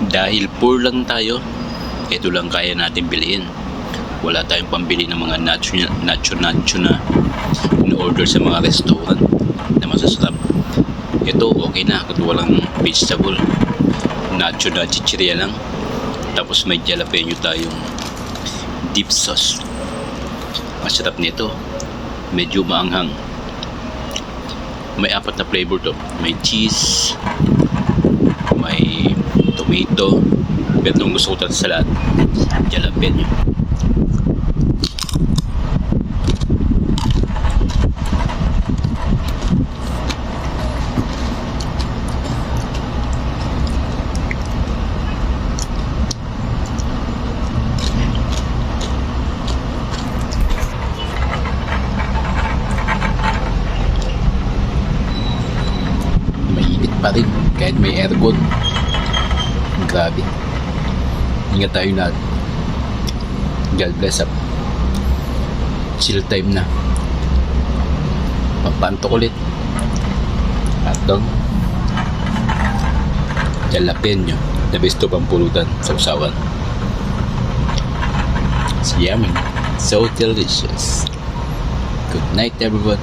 Dahil poor lang tayo, ito lang kaya natin bilhin. Wala tayong pambili ng mga nacho na in-order sa mga restaurant na masasarap. Ito okay na kung walang vegetable. Nacho na chichirya lang. Tapos may jalapeno tayong deep sauce. Masarap nito. Medyo maanghang. May 4 na flavor to. May cheese, may tomato, pero nung gusto ko talaga sa lahat, jalapeno. Mainit pa rin kahit may aircon. Grabe. Ingat tayo lahat. God bless up. Chill time na. Papantok ulit. Atong jalapeno. The best to pampulutan sa usawan. It's yummy. So delicious. Good night everyone.